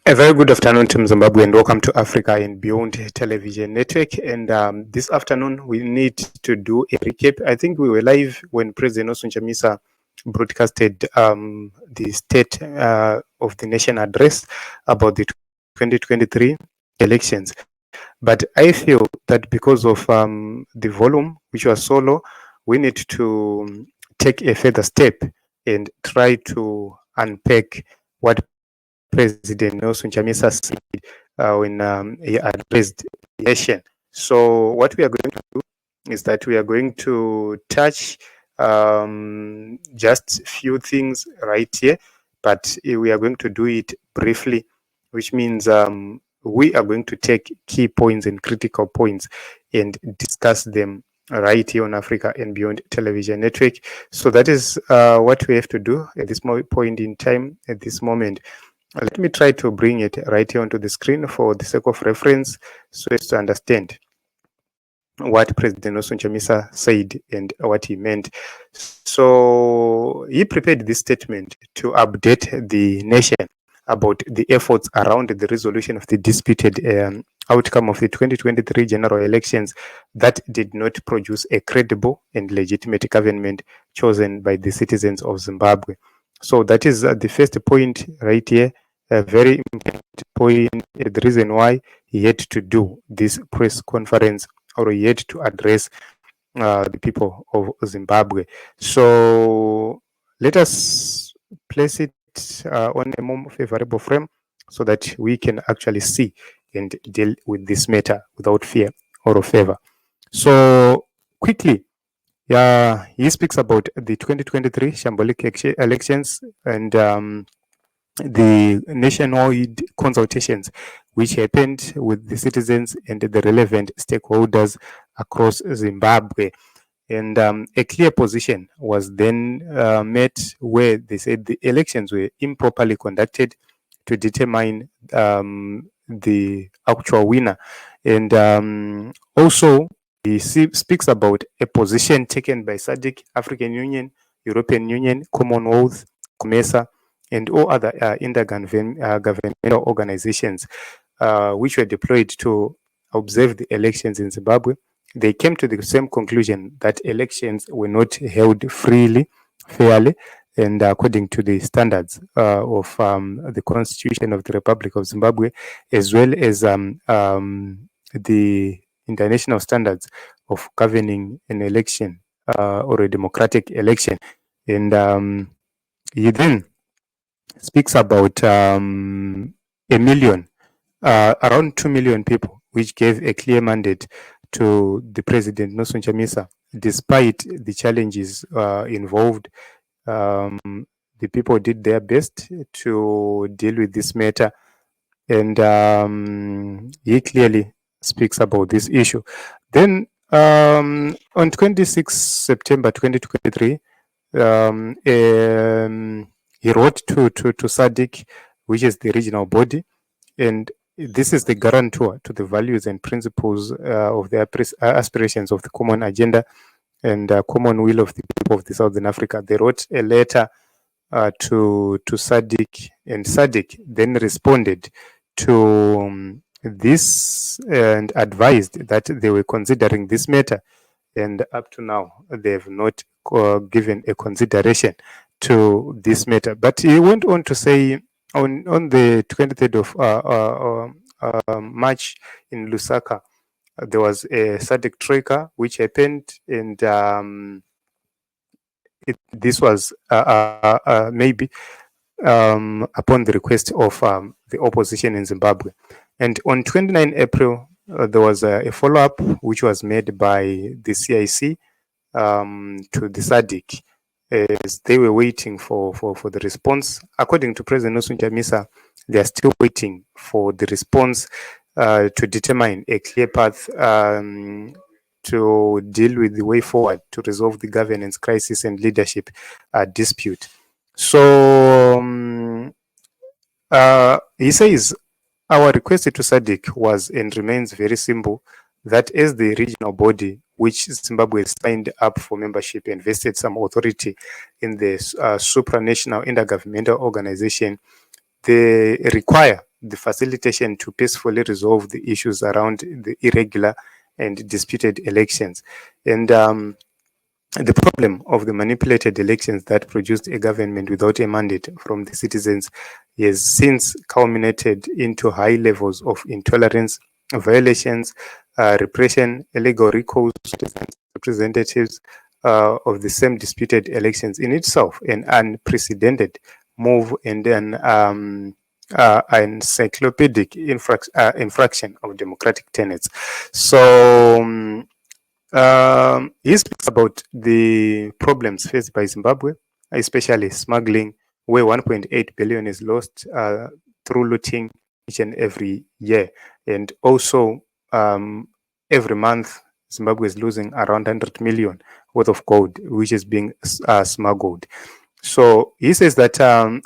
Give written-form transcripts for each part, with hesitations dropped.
A very good afternoon, Team Zimbabwe, and welcome to Africa and Beyond Television Network. And this afternoon, we need to do a recap. I think we were live when President Chamisa broadcasted the State of the Nation address about the 2023 elections. But I feel that because of the volume, which was so low, we need to take a further step and try to unpack what President Chamisa said when he addressed the nation. So what we are going to do is that we are going to touch just few things right here, but we are going to do it briefly, which means we are going to take key points and critical points and discuss them right here on Africa and Beyond Television Network. So that is what we have to do at this point in time, at this moment. Let me try to bring it right here onto the screen for the sake of reference, so as to understand what President Chamisa said and what he meant. So he prepared this statement to update the nation about the efforts around the resolution of the disputed outcome of the 2023 general elections that did not produce a credible and legitimate government chosen by the citizens of Zimbabwe. So that is the first point right here, a very important point, the reason why he had to do this press conference, or he had to address the people of Zimbabwe. So let us place it on a more favorable frame so that we can actually see and deal with this matter without fear or favor. So quickly, he speaks about the 2023 shambolic elections and the nationwide consultations which happened with the citizens and the relevant stakeholders across Zimbabwe. And a clear position was then met where they said the elections were improperly conducted to determine the actual winner. And also, he speaks about a position taken by SADC, African Union, European Union, Commonwealth, Chamisa, and all other intergovernmental organizations which were deployed to observe the elections in Zimbabwe. They came to the same conclusion that elections were not held freely, fairly, and according to the standards of the Constitution of the Republic of Zimbabwe, as well as the international standards of governing an election or a democratic election. And he then speaks about a million, around 2 million people, which gave a clear mandate to the President Chamisa, despite the challenges involved. The people did their best to deal with this matter, and he clearly speaks about this issue. Then on 26 September 2023, he wrote to SADC, which is the regional body, and this is the guarantor to the values and principles of the aspirations of the common agenda and common will of the people of the Southern Africa. They wrote a letter to SADC, and SADC then responded to this and advised that they were considering this matter, and up to now they have not given a consideration to this matter. But he went on to say on the 23rd of March in Lusaka, there was a SADC tracker which happened, and this was maybe upon the request of the opposition in Zimbabwe. And on 29 April, there was a follow-up which was made by the CIC to the SADC, as they were waiting for the response. According to President Chamisa, they are still waiting for the response to determine a clear path to deal with the way forward to resolve the governance crisis and leadership dispute. So he says, our request to SADC was and remains very simple, that as the regional body which Zimbabwe signed up for membership and vested some authority in the supranational intergovernmental organization, they require the facilitation to peacefully resolve the issues around the irregular and disputed elections. And the problem of the manipulated elections that produced a government without a mandate from the citizens has since culminated into high levels of intolerance, violations, repression, illegal recalls, representatives of the same disputed elections, in itself an unprecedented move and an encyclopedic infraction of democratic tenets. So he speaks about the problems faced by Zimbabwe, especially smuggling, where 1.8 billion is lost through looting each and every year. And also, every month, Zimbabwe is losing around 100 million worth of gold, which is being smuggled. So he says that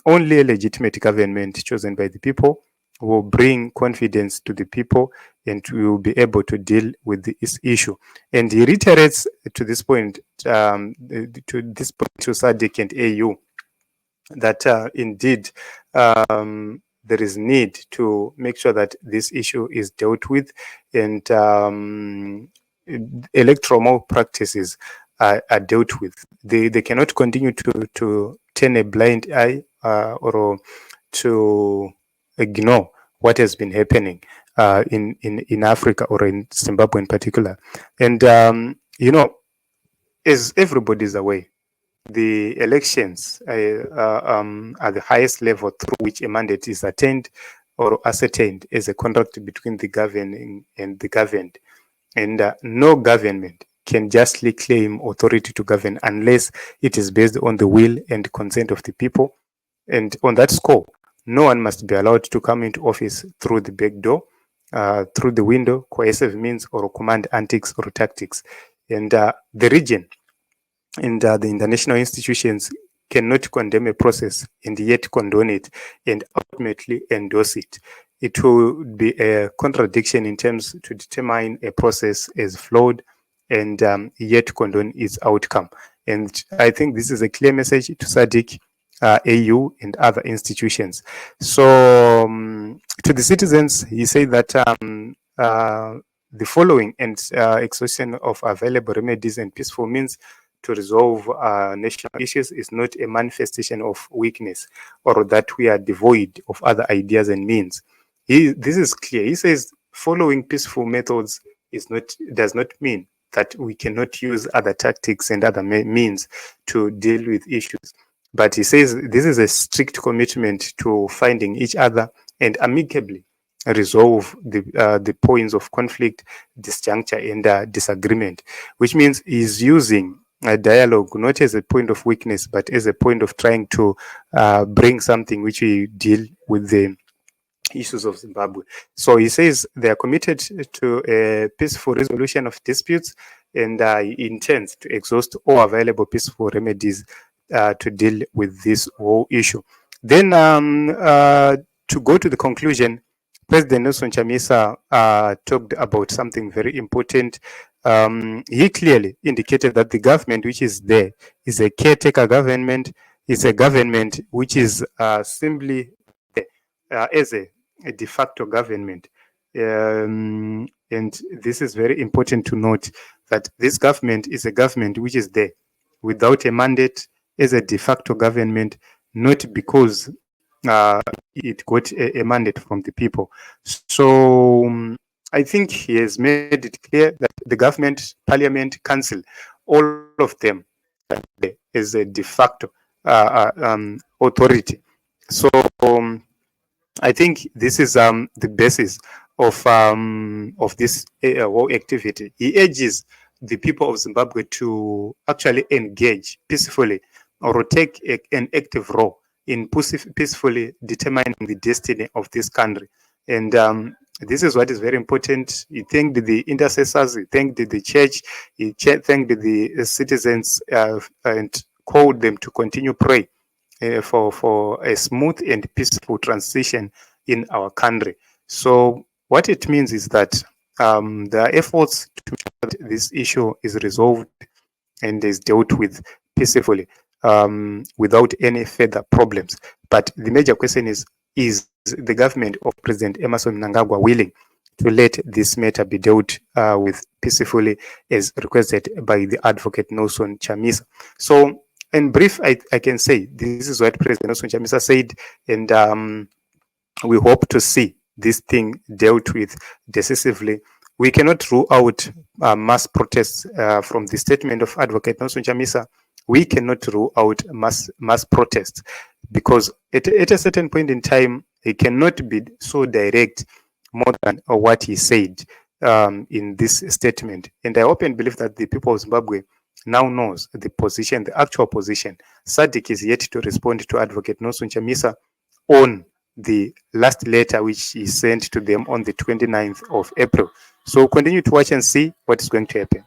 only a legitimate government chosen by the people will bring confidence to the people and we will be able to deal with this issue. And he reiterates to this point, to SADC and AU, that indeed there is need to make sure that this issue is dealt with, and electoral malpractices are dealt with. They cannot continue to turn a blind eye or to ignore what has been happening in Africa or in Zimbabwe in particular. And as everybody is aware, the elections are the highest level through which a mandate is attained or ascertained as a contract between the governing and the governed. And no government can justly claim authority to govern unless it is based on the will and consent of the people. And on that score, no one must be allowed to come into office through the back door, through the window, coercive means, or command antics or tactics. And the region and the international institutions cannot condemn a process and yet condone it and ultimately endorse it. It will be a contradiction in terms to determine a process as flawed and yet condone its outcome. And I think this is a clear message to SADC, AU, and other institutions. So to the citizens, he said that the following and exhaustion of available remedies and peaceful means to resolve national issues is not a manifestation of weakness or that we are devoid of other ideas and means. This is clear. He says following peaceful methods does not mean that we cannot use other tactics and other means to deal with issues. But he says this is a strict commitment to finding each other and amicably resolve the points of conflict, disjuncture, and disagreement, which means he's using a dialogue not as a point of weakness, but as a point of trying to bring something which we deal with the issues of Zimbabwe. So he says they are committed to a peaceful resolution of disputes, and he intends to exhaust all available peaceful remedies to deal with this whole issue. Then to go to the conclusion, President Nelson Chamisa talked about something very important. He clearly indicated that the government which is there is a caretaker government, is a government which is simply as a de facto government. And this is very important to note, that this government is a government which is there without a mandate, as a de facto government, not because it got a mandate from the people. So I think he has made it clear that the government, parliament, council, all of them is a de facto authority. So I think this is the basis of this whole activity. He urges the people of Zimbabwe to actually engage peacefully or take an active role in peacefully determining the destiny of this country. And this is what is very important. He thanked the intercessors, he thanked the church, he thanked the citizens and called them to continue praying for a smooth and peaceful transition in our country. So what it means is that there are efforts to make sure that this issue is resolved and is dealt with peacefully without any further problems. But the major question is, is the government of President Emmerson Mnangagwa willing to let this matter be dealt with peacefully as requested by the advocate Nelson Chamisa? So in brief, I can say this is what President Nelson Chamisa said, and we hope to see this thing dealt with decisively. We cannot rule out mass protests from the statement of Advocate Nelson Chamisa. We cannot rule out mass protests because at a certain point in time, it cannot be so direct more than what he said in this statement. And I hope and believe that the people of Zimbabwe now knows the position, the actual position. SADC is yet to respond to Advocate Nelson Chamisa on the last letter which he sent to them on the 29th of April. So continue to watch and see what is going to happen.